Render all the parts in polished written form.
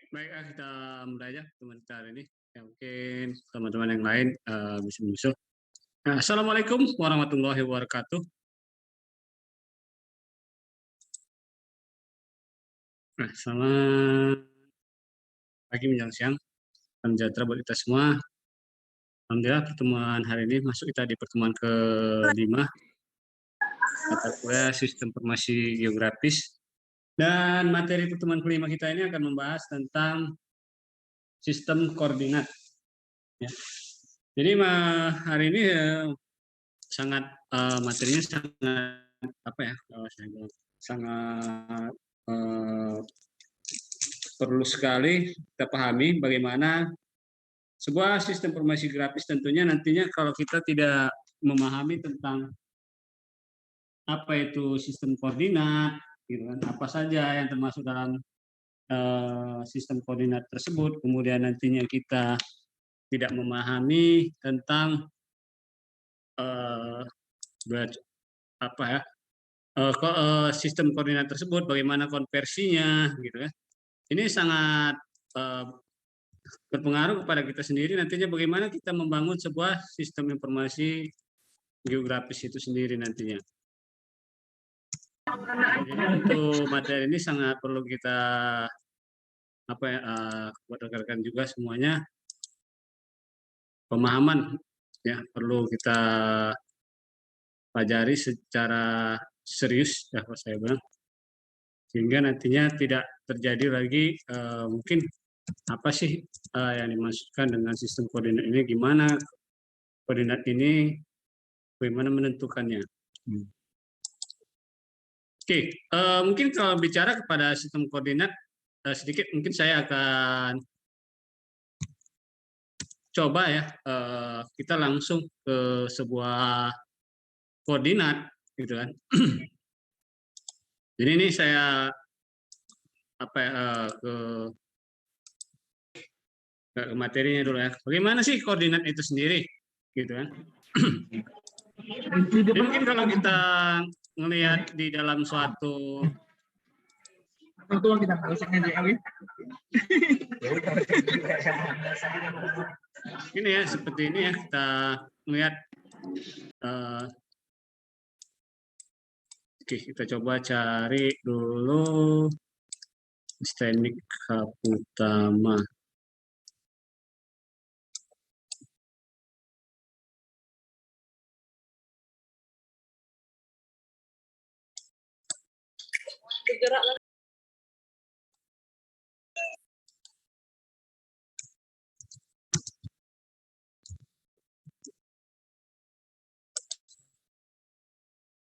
Baik, kita mulai aja teman kita hari ini. Ya, mungkin teman-teman yang lain bisa menyusul. Nah, Assalamualaikum warahmatullahi wabarakatuh. Nah, selamat pagi menjelang siang. Salam sejahtera buat kita semua. Alhamdulillah pertemuan hari ini masuk kita di pertemuan ke-5 mata kuliah Sistem Informasi Geografis. Dan materi pertemuan kelima kita ini akan membahas tentang sistem koordinat. Ya. Jadi hari ini sangat materinya sangat apa ya? Saya bilang, sangat perlu sekali kita pahami bagaimana sebuah sistem informasi grafis tentunya nantinya kalau kita tidak memahami tentang apa itu sistem koordinat, gitu kan, apa saja yang termasuk dalam sistem koordinat tersebut, kemudian nantinya kita tidak memahami tentang apa ya sistem koordinat tersebut, bagaimana konversinya, gitu kan. Ini sangat berpengaruh kepada kita sendiri nantinya bagaimana kita membangun sebuah sistem informasi geografis itu sendiri nantinya. Jadi untuk materi ini sangat perlu kita buat rekan-rekan juga semuanya pemahaman ya, perlu kita pelajari secara serius ya Pak saya bilang, sehingga nantinya tidak terjadi lagi mungkin apa sih yang dimaksudkan dengan sistem koordinat ini, gimana koordinat ini, bagaimana menentukannya. Oke, mungkin kalau bicara kepada sistem koordinat sedikit mungkin saya akan coba ya kita langsung ke sebuah koordinat gitu kan. Jadi ini saya ke materinya dulu ya. Bagaimana sih koordinat itu sendiri gitu kan? Jadi mungkin kalau kita melihat di dalam suatu ini ya, seperti ini ya, kita melihat oke, kita coba cari dulu Stenic Kaputama.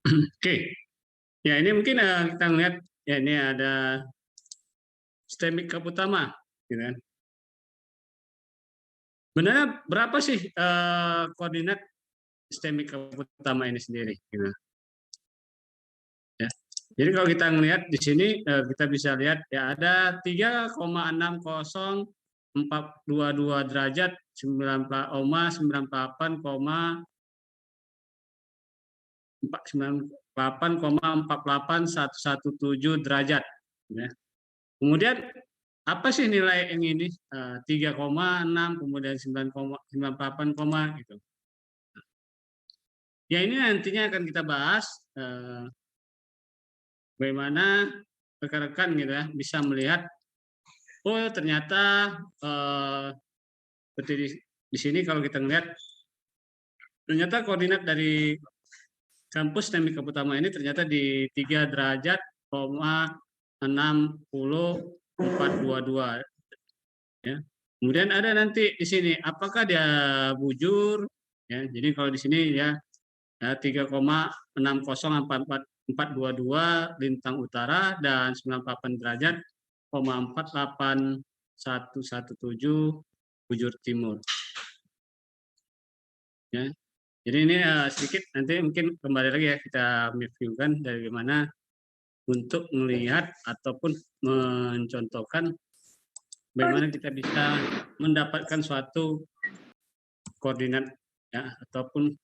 Oke, ya ini mungkin kita lihat ya, ini ada Stenic Kaputama, gitu kan. Sebenarnya berapa sih koordinat Stenic Kaputama ini sendiri? Gitu. Ya. Jadi kalau kita melihat di sini kita bisa lihat ya ada 3,60422 derajat 98,117 derajat. Ya. Kemudian apa sih nilai yang ini 3,6 kemudian 9,98 gitu. Ya ini nantinya akan kita bahas bagaimana rekan-rekan gitu ya bisa melihat oh ternyata seperti di sini kalau kita melihat ternyata koordinat dari kampus Teknik Kaputama ini ternyata di 3 derajat, 60,422 ya. Kemudian ada nanti di sini apakah dia bujur ya. Jadi kalau di sini ya 3,6044422 lintang utara dan 98 derajat 48117 bujur timur. Ya. Jadi ini sedikit nanti mungkin kembali lagi ya kita reviewkan dari bagaimana untuk melihat ataupun mencontohkan bagaimana kita bisa mendapatkan suatu koordinat ya ataupun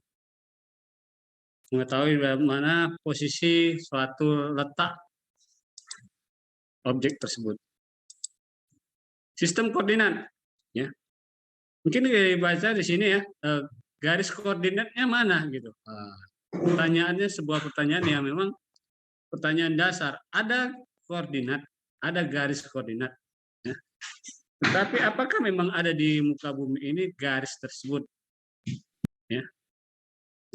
mengetahui bagaimana posisi suatu letak objek tersebut. Sistem koordinat, ya. Mungkin dibaca di sini ya, garis koordinatnya mana gitu. Pertanyaannya sebuah pertanyaan yang memang pertanyaan dasar. Ada koordinat, ada garis koordinat. Ya. Tetapi apakah memang ada di muka bumi ini garis tersebut? Ya.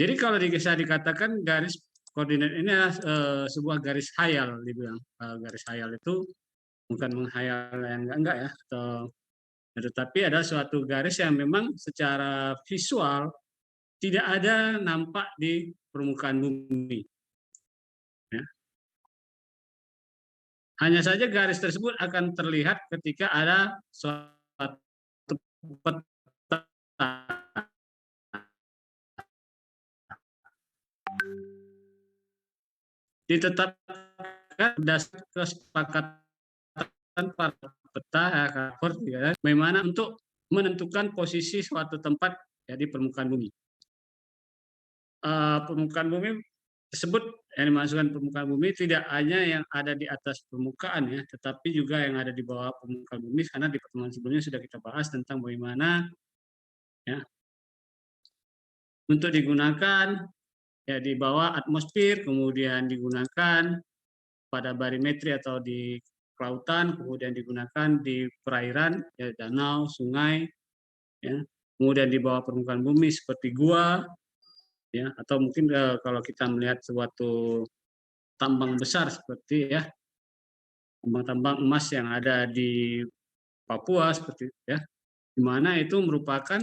Jadi kalau bisa dikatakan garis koordinat ini adalah sebuah garis hayal, dibilang garis hayal itu bukan menghayal yang enggak ya, tetapi ada suatu garis yang memang secara visual tidak ada nampak di permukaan bumi. Ya. Hanya saja garis tersebut akan terlihat ketika ada suatu peta ditetapkan berdasarkan kesepakatan para peta ya, bagaimana untuk menentukan posisi suatu tempat ya, di permukaan bumi. Permukaan bumi tersebut yang dimasukkan permukaan bumi tidak hanya yang ada di atas permukaan ya, tetapi juga yang ada di bawah permukaan bumi, karena di pertemuan sebelumnya sudah kita bahas tentang bagaimana ya untuk digunakan ya di bawah atmosfer, kemudian digunakan pada barimetri atau di kelautan, kemudian digunakan di perairan, ya, danau, sungai, ya, kemudian di bawah permukaan bumi seperti gua, ya, atau mungkin kalau kita melihat suatu tambang besar seperti ya tambang-tambang emas yang ada di Papua seperti ya, di mana itu merupakan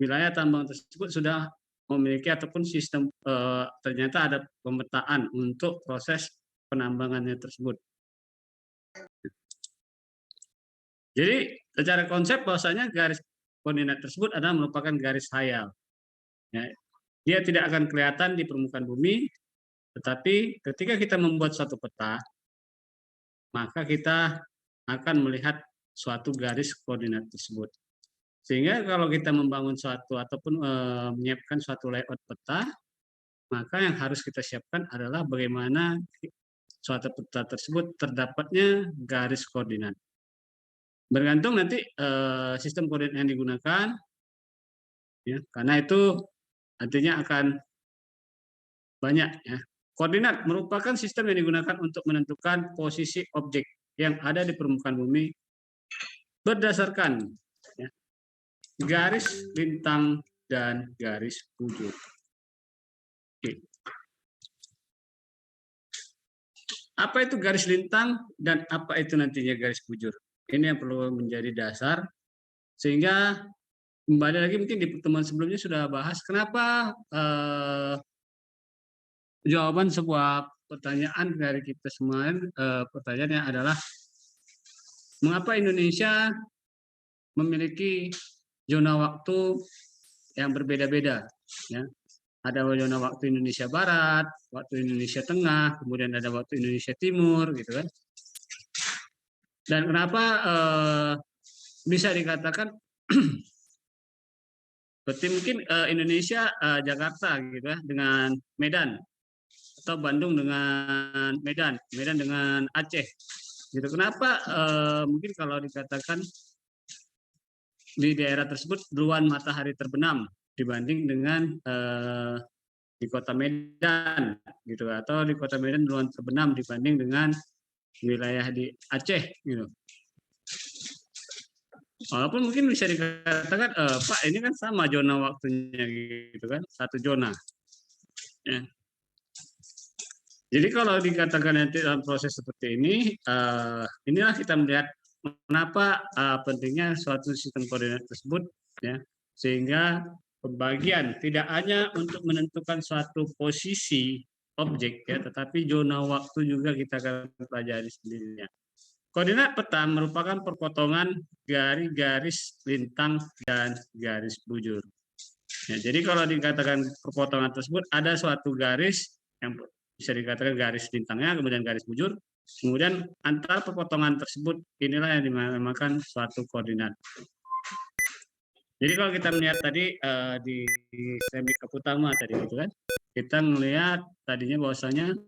wilayah tambang tersebut sudah memiliki ataupun sistem ternyata ada pemetaan untuk proses penambangannya tersebut. Jadi secara konsep bahwasanya garis koordinat tersebut adalah merupakan garis hayal. Ya, dia tidak akan kelihatan di permukaan bumi, tetapi ketika kita membuat suatu peta, maka kita akan melihat suatu garis koordinat tersebut. Sehingga kalau kita membangun suatu ataupun menyiapkan suatu layout peta, maka yang harus kita siapkan adalah bagaimana suatu peta tersebut terdapatnya garis koordinat. Bergantung nanti sistem koordinat yang digunakan, ya, karena itu artinya akan banyak. Ya. Koordinat merupakan sistem yang digunakan untuk menentukan posisi objek yang ada di permukaan bumi berdasarkan ya, garis lintang dan garis bujur. Oke. Apa itu garis lintang dan apa itu nantinya garis bujur? Ini yang perlu menjadi dasar, sehingga kembali lagi mungkin di pertemuan sebelumnya sudah bahas kenapa jawaban sebuah pertanyaan dari kita semua, pertanyaannya adalah mengapa Indonesia memiliki zona waktu yang berbeda-beda, ya. Ada zona waktu Indonesia Barat, waktu Indonesia Tengah, kemudian ada waktu Indonesia Timur, gitu kan. Dan kenapa bisa dikatakan seperti mungkin Indonesia Jakarta, gitu ya, dengan Medan, atau Bandung dengan Medan, Medan dengan Aceh, gitu. Kenapa mungkin kalau dikatakan di daerah tersebut duluan matahari terbenam dibanding dengan di kota Medan, gitu, atau di kota Medan duluan terbenam dibanding dengan wilayah di Aceh, gitu. Walaupun mungkin bisa dikatakan Pak ini kan sama zona waktunya, gitu kan, satu zona. Ya. Jadi kalau dikatakan nanti dalam proses seperti ini, inilah kita melihat kenapa pentingnya suatu sistem koordinat tersebut, ya, sehingga pembagian tidak hanya untuk menentukan suatu posisi objek, ya, tetapi zona waktu juga kita akan pelajari sendirinya. Koordinat peta merupakan perpotongan garis lintang dan garis bujur. Ya, jadi kalau dikatakan perpotongan tersebut ada suatu garis yang bisa dikatakan garis lintangnya, kemudian garis bujur, kemudian antara perpotongan tersebut inilah yang dinamakan suatu koordinat. Jadi kalau kita melihat tadi di semik utama tadi itu kan, kita melihat tadinya bahwasanya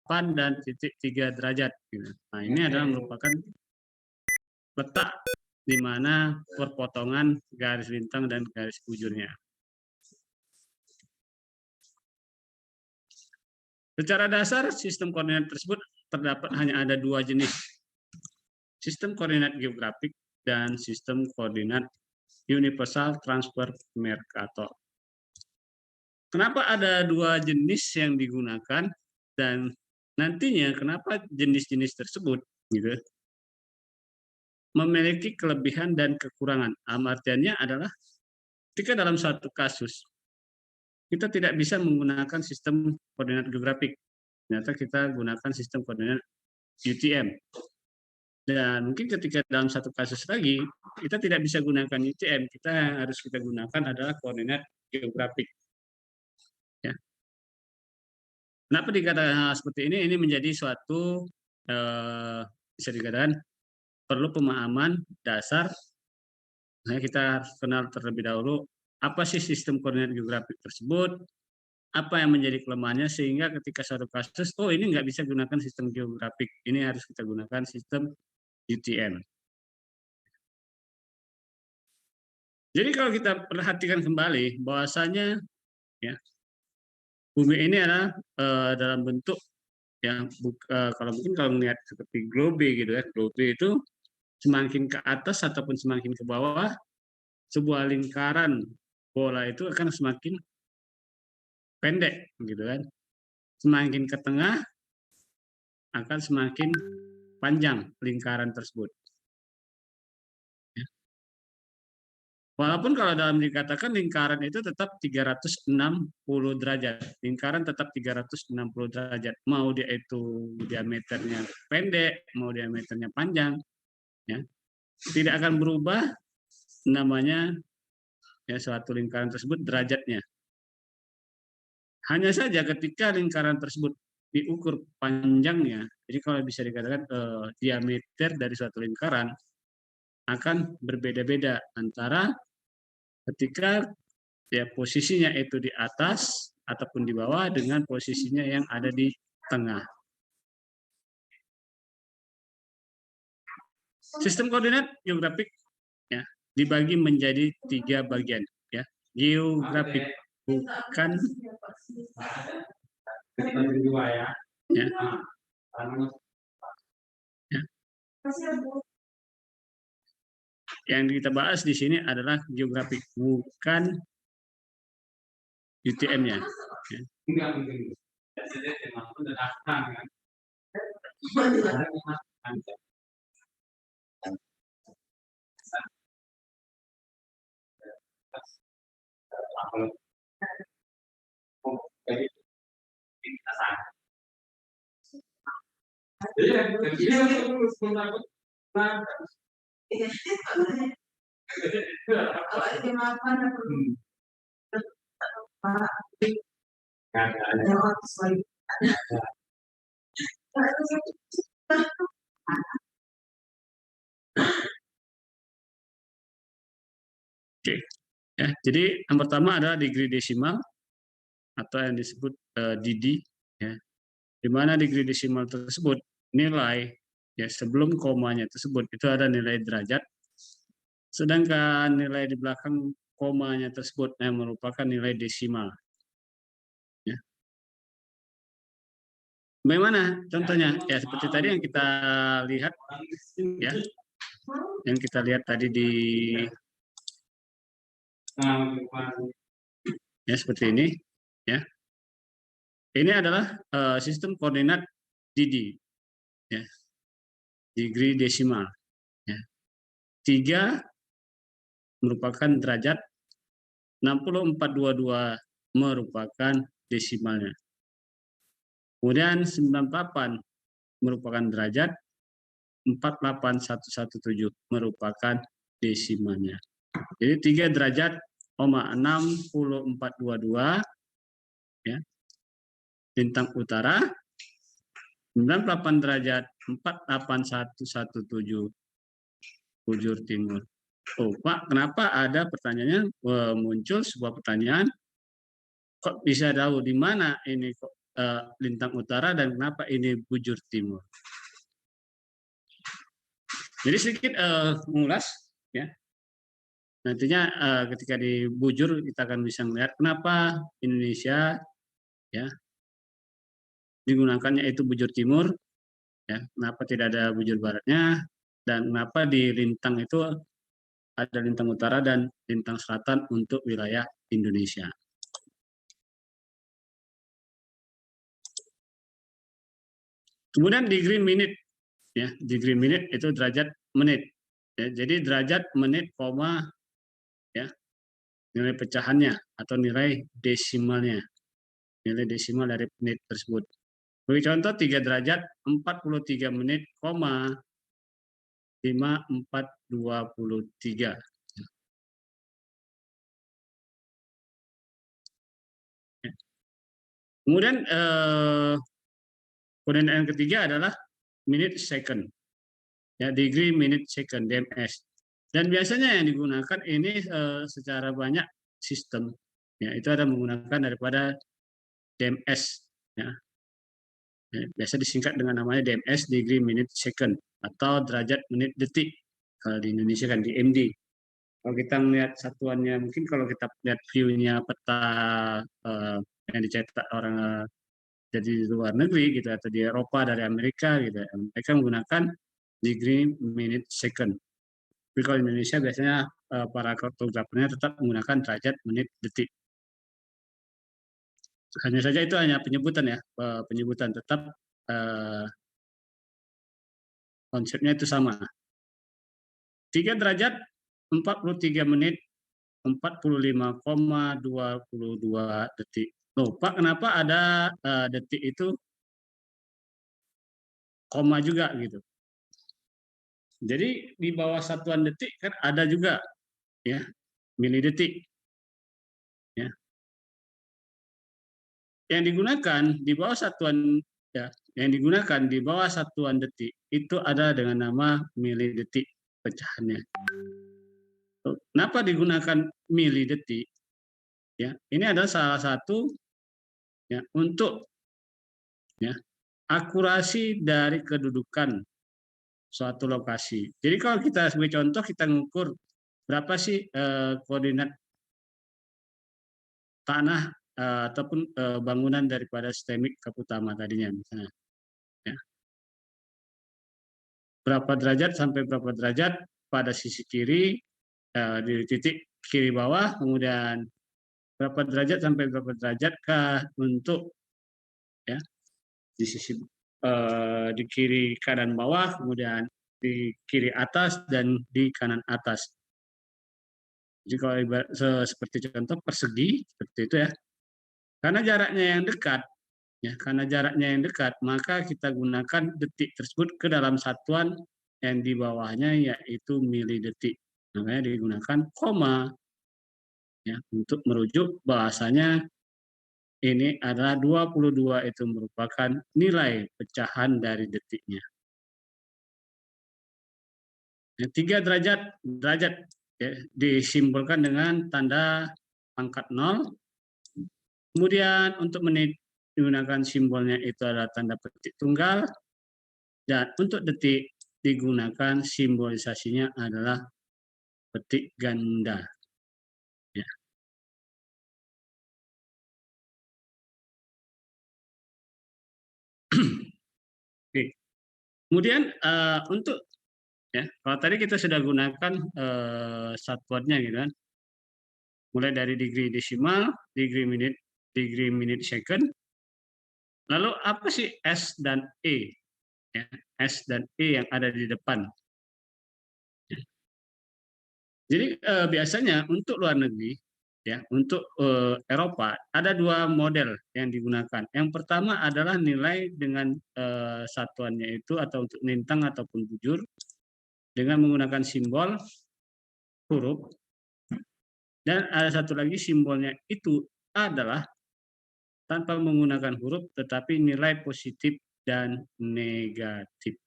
dan titik 3 derajat. Gitu. Nah, ini adalah merupakan letak di mana perpotongan garis lintang dan garis bujurnya. Secara dasar, sistem koordinat tersebut terdapat hanya ada dua jenis. Sistem koordinat geografik dan sistem koordinat universal transfer Mercator. Kenapa ada dua jenis yang digunakan dan nantinya kenapa jenis-jenis tersebut gitu memiliki kelebihan dan kekurangan. Artiannya adalah ketika dalam suatu kasus kita tidak bisa menggunakan sistem koordinat geografik, ternyata kita gunakan sistem koordinat UTM. Dan mungkin ketika dalam satu kasus lagi kita tidak bisa gunakan UTM, kita harus kita gunakan adalah koordinat geografik. Ya. Kenapa dikatakan hal seperti ini? Ini menjadi suatu bisa dikatakan perlu pemahaman dasar. Nah, kita harus kenal terlebih dahulu apa sih sistem koordinat geografik tersebut, apa yang menjadi kelemahannya, sehingga ketika suatu kasus, oh ini nggak bisa gunakan sistem geografik, ini harus kita gunakan sistem UTM. Jadi kalau kita perhatikan kembali bahwasanya ya bumi ini adalah dalam bentuk yang kalau mungkin kalau melihat seperti globe gitu ya, globe itu semakin ke atas ataupun semakin ke bawah sebuah lingkaran bola itu akan semakin pendek gitu kan. Semakin ke tengah akan semakin panjang lingkaran tersebut. Walaupun kalau dalam dikatakan lingkaran itu tetap 360 derajat. Lingkaran tetap 360 derajat. Mau dia itu diameternya pendek, mau diameternya panjang, ya. Tidak akan berubah namanya ya suatu lingkaran tersebut derajatnya. Hanya saja ketika lingkaran tersebut diukur panjangnya, jadi kalau bisa dikatakan diameter dari suatu lingkaran akan berbeda-beda antara ketika ya posisinya itu di atas ataupun di bawah dengan posisinya yang ada di tengah. Sistem koordinat geografik ya dibagi menjadi 3 bagian ya. Geografik bukan ya. Ya. Yang kita bahas di sini adalah geografik, bukan UTM-nya. Ya. Oke. Ya, jadi yang pertama adalah degree desimal atau yang disebut DD ya. Di mana degree desimal tersebut nilai ya sebelum komanya tersebut itu ada nilai derajat. Sedangkan nilai di belakang komanya tersebut yang merupakan nilai desimal. Ya. Bagaimana contohnya? Ya seperti tadi yang kita lihat ya. Yang kita lihat tadi di ya seperti ini ya. Ini adalah sistem koordinat DD ya. Degree desimal ya. 3 merupakan derajat, 6422 merupakan desimalnya. Kemudian 98 merupakan derajat, 48117 merupakan desimalnya. Jadi 3 derajat, 6422 ya. Lintang utara, 98 derajat, 48117 bujur timur. Oh, Pak, kenapa ada pertanyaannya muncul sebuah pertanyaan? Kok bisa tahu di mana ini kok lintang utara dan kenapa ini bujur timur. Jadi sedikit mengulas, ya. Nantinya ketika di bujur kita akan bisa melihat kenapa Indonesia, ya, digunakannya itu bujur timur, ya, kenapa tidak ada bujur baratnya, dan kenapa di lintang itu ada lintang utara dan lintang selatan untuk wilayah Indonesia. Kemudian degree minute, ya, degree minute itu derajat menit. Ya, jadi derajat menit koma, ya, nilai pecahannya atau nilai desimalnya, nilai desimal dari menit tersebut. Bagi contoh 3 derajat 43 menit, 5423. Kemudian koordinat yang ketiga adalah minute second, ya, degree minute second DMS. Dan biasanya yang digunakan ini secara banyak sistem, ya, itu ada menggunakan daripada DMS, ya. Biasa disingkat dengan namanya DMS, degree minute second, atau derajat menit detik. Kalau di Indonesia kan DMD. Kalau kita melihat satuannya, mungkin kalau kita lihat view-nya peta yang dicetak orang jadi di luar negeri gitu, atau di Eropa dari Amerika gitu, mereka menggunakan degree minute second. Tapi kalau Indonesia biasanya para kartografernya tetap menggunakan derajat menit detik. Hanya saja itu hanya penyebutan, ya, penyebutan, tetap konsepnya itu sama. 3 derajat 43 menit 45,22 detik. Loh, Pak, kenapa ada detik itu koma juga gitu. Jadi di bawah satuan detik kan ada juga, ya, milidetik. Ya. Yang digunakan di bawah satuan, ya, yang digunakan di bawah satuan detik itu ada dengan nama milidetik pecahannya. Kenapa digunakan milidetik? Ya, ini adalah salah satu, ya, untuk, ya, akurasi dari kedudukan suatu lokasi. Jadi kalau kita sebagai contoh kita mengukur berapa sih koordinat tanah ataupun bangunan daripada sistemik Kaputama tadinya misalnya. Ya. Berapa derajat sampai berapa derajat pada sisi kiri di titik kiri bawah, kemudian berapa derajat sampai berapa derajat kah untuk, ya, di sisi di kiri kanan bawah, kemudian di kiri atas dan di kanan atas. Jadi kalau seperti contoh persegi seperti itu, ya. Karena jaraknya yang dekat, ya, karena jaraknya yang dekat, maka kita gunakan detik tersebut ke dalam satuan yang di bawahnya yaitu milidetik. Makanya digunakan koma, ya, untuk merujuk bahasanya ini adalah 22 itu merupakan nilai pecahan dari detiknya. 3 derajat, ya, disimbolkan dengan tanda pangkat 0. Kemudian untuk menit digunakan simbolnya itu adalah tanda petik tunggal, dan untuk detik digunakan simbolisasinya adalah petik ganda. Ya. Oke. Kemudian untuk, ya, kalau tadi kita sudah gunakan satuannya gitu kan, mulai dari degree desimal, degree minute second. Lalu apa sih S dan E? Ya, S dan E yang ada di depan. Ya. Jadi biasanya untuk luar negeri, ya, untuk Eropa ada 2 model yang digunakan. Yang pertama adalah nilai dengan satuannya itu atau untuk lintang ataupun bujur dengan menggunakan simbol huruf, dan ada satu lagi simbolnya itu adalah tanpa menggunakan huruf tetapi nilai positif dan negatif.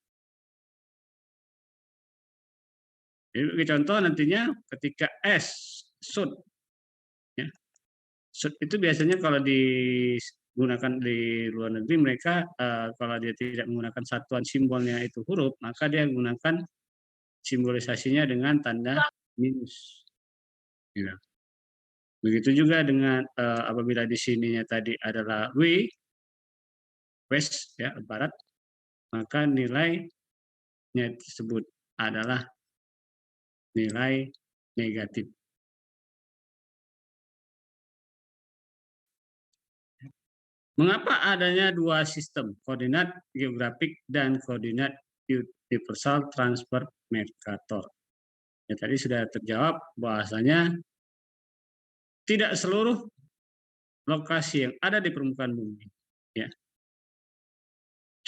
Jadi contoh nantinya ketika S, shoot, ya. Shoot itu biasanya kalau di gunakan di luar negeri, mereka kalau dia tidak menggunakan satuan simbolnya itu huruf, maka dia menggunakan simbolisasinya dengan tanda minus. Ya. Begitu juga dengan apabila di sininya tadi adalah west ya, barat, maka nilainya tersebut adalah nilai negatif. Mengapa adanya dua sistem, koordinat geografik dan koordinat universal transfer Mercator? Ya, tadi sudah terjawab bahwasanya tidak seluruh lokasi yang ada di permukaan bumi ya,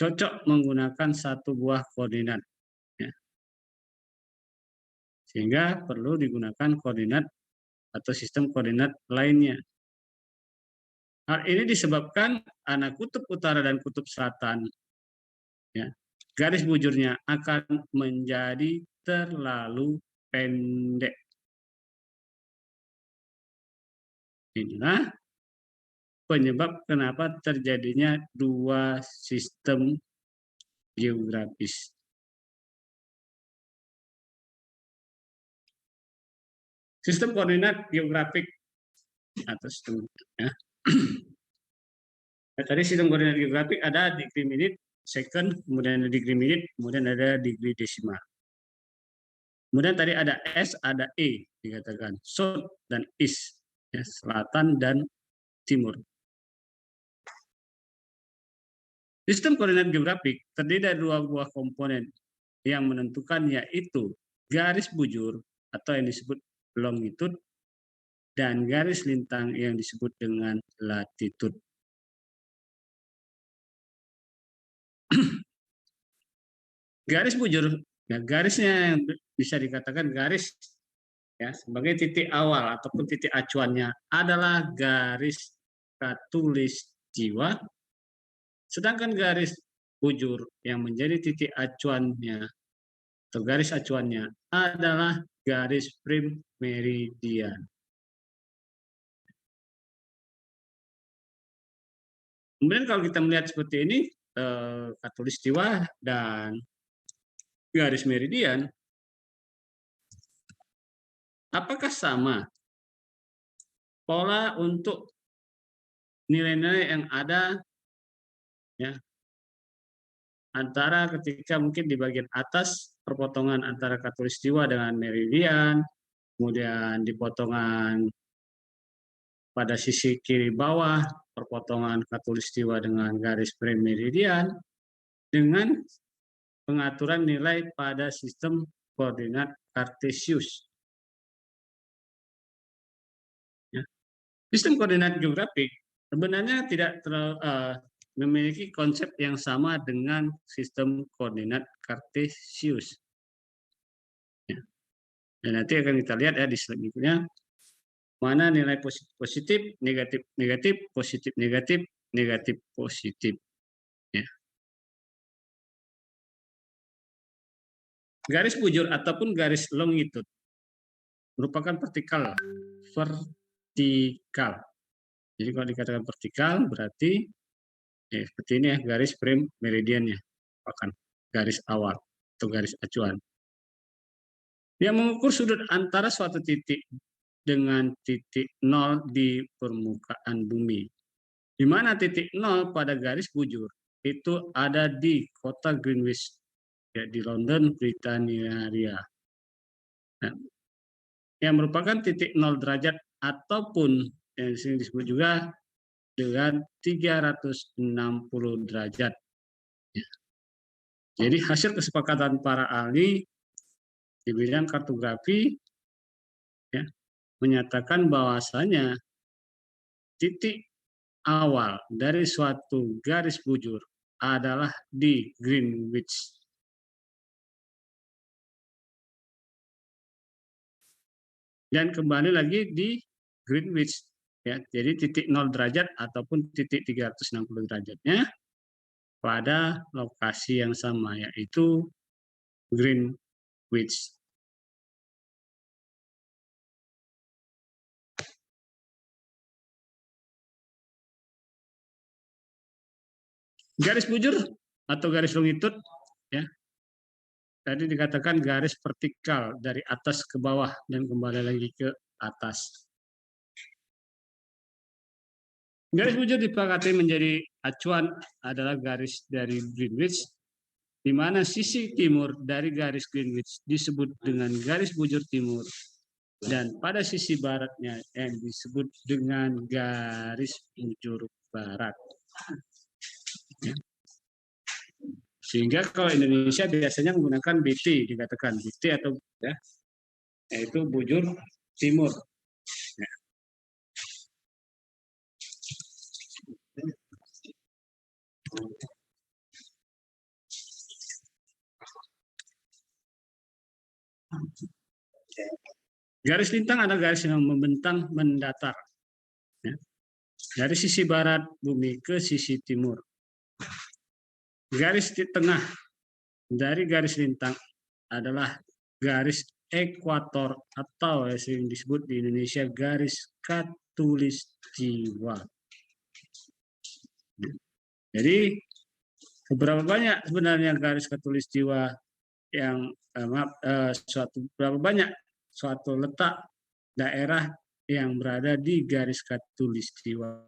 cocok menggunakan satu buah koordinat. Ya. Sehingga perlu digunakan koordinat atau sistem koordinat lainnya. Hal ini disebabkan anak kutub utara dan kutub selatan, ya, garis bujurnya akan menjadi terlalu pendek. Inilah penyebab kenapa terjadinya dua sistem geografis. Sistem koordinat geografik atau sistem ya. Tadi sistem koordinat geografik ada degree minute, second, kemudian ada degree minute, kemudian ada degree decimal. Kemudian tadi ada S, ada E, dikatakan south dan east, ya, selatan dan timur. Sistem koordinat geografik terdiri dari dua buah komponen yang menentukan, yaitu garis bujur atau yang disebut longitude dan garis lintang yang disebut dengan latitude. Garis bujur, ya, garisnya yang bisa dikatakan garis ya sebagai titik awal ataupun titik acuannya adalah garis khatulistiwa, sedangkan garis bujur yang menjadi titik acuannya atau garis acuannya adalah garis prim meridian. Kemudian kalau kita melihat seperti ini, khatulistiwa dan garis meridian, apakah sama pola untuk nilai-nilai yang ada ya antara ketika mungkin di bagian atas perpotongan antara khatulistiwa dengan meridian, kemudian di potongan pada sisi kiri bawah perpotongan khatulistiwa dengan garis prim meridian, dengan pengaturan nilai pada sistem koordinat Kartesius. Ya. Sistem koordinat geografik sebenarnya tidak memiliki konsep yang sama dengan sistem koordinat Kartesius. Ya. Dan nanti akan kita lihat ya di selanjutnya mana nilai positif positif, negatif negatif, positif negatif, negatif positif. Ya. Garis bujur ataupun garis longitude merupakan vertikal. Vertikal. Jadi kalau dikatakan vertikal berarti seperti ini ya, garis prim meridiannya, merupakan garis awal atau garis acuan. Yang mengukur sudut antara suatu titik dengan titik nol di permukaan bumi. Di mana titik nol pada garis bujur itu ada di kota Greenwich, ya, di London, Britania Raya. Nah, yang merupakan titik 0 derajat ataupun yang disini disebut juga dengan 360 derajat. Ya. Jadi hasil kesepakatan para ahli di bidang kartografi ya, menyatakan bahwasanya titik awal dari suatu garis bujur adalah di Greenwich. Dan kembali lagi di Greenwich. Ya, jadi titik 0 derajat ataupun titik 360 derajatnya pada lokasi yang sama, yaitu Greenwich. Garis bujur atau garis longitud, ya. Tadi dikatakan garis vertikal dari atas ke bawah dan kembali lagi ke atas. Garis bujur disepakati menjadi acuan adalah garis dari Greenwich, di mana sisi timur dari garis Greenwich disebut dengan garis bujur timur, dan pada sisi baratnya yang disebut dengan garis bujur barat. Ya. Sehingga kalau Indonesia biasanya menggunakan BT, dikatakan BT atau ya, yaitu bujur timur. Ya. Garis lintang adalah garis yang membentang mendatar, ya, dari sisi barat bumi ke sisi timur. Garis di tengah dari garis lintang adalah garis ekuator atau yang sering disebut di Indonesia garis khatulistiwa. Jadi berapa banyak sebenarnya garis khatulistiwa yang berapa banyak suatu letak daerah yang berada di garis khatulistiwa.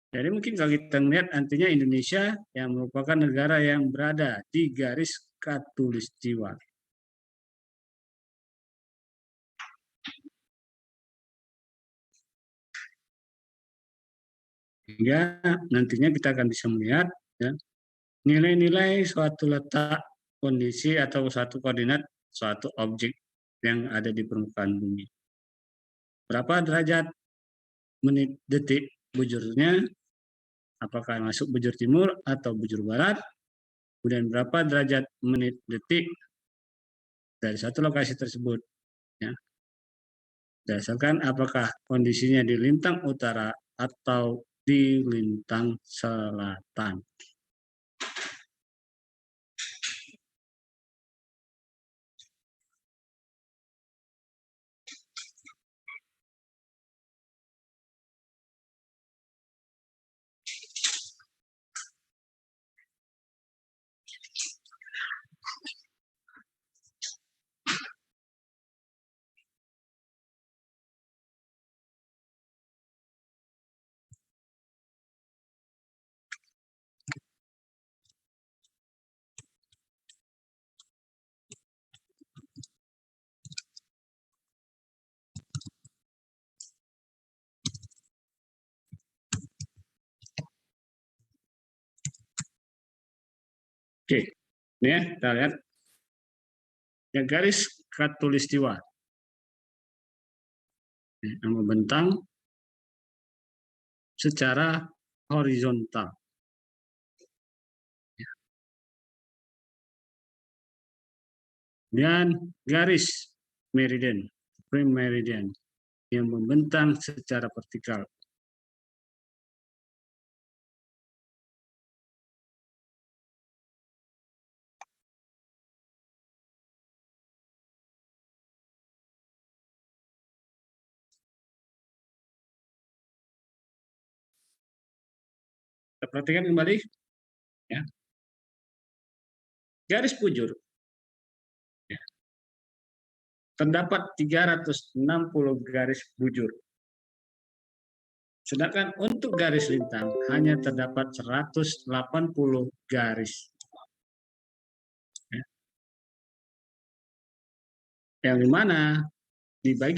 Jadi mungkin kalau kita melihat nantinya Indonesia yang merupakan negara yang berada di garis khatulistiwa. Sehingga nantinya kita akan bisa melihat ya, nilai-nilai suatu letak, kondisi atau suatu koordinat suatu objek yang ada di permukaan bumi. Berapa derajat, menit, detik bujurnya, apakah masuk bujur timur atau bujur barat, kemudian berapa derajat, menit, detik dari satu lokasi tersebut. Ya. Berdasarkan apakah kondisinya di lintang utara atau di lintang selatan. Oke, ini ya, kita lihat ya, garis khatulistiwa yang membentang secara horizontal. Dan garis meridian, prime meridian, yang membentang secara vertikal. Kita perhatikan kembali, ya. Garis bujur. Ya. Terdapat 360 garis bujur. Sedangkan untuk garis lintang hanya terdapat 180 garis. Ya. Yang dimana di bagian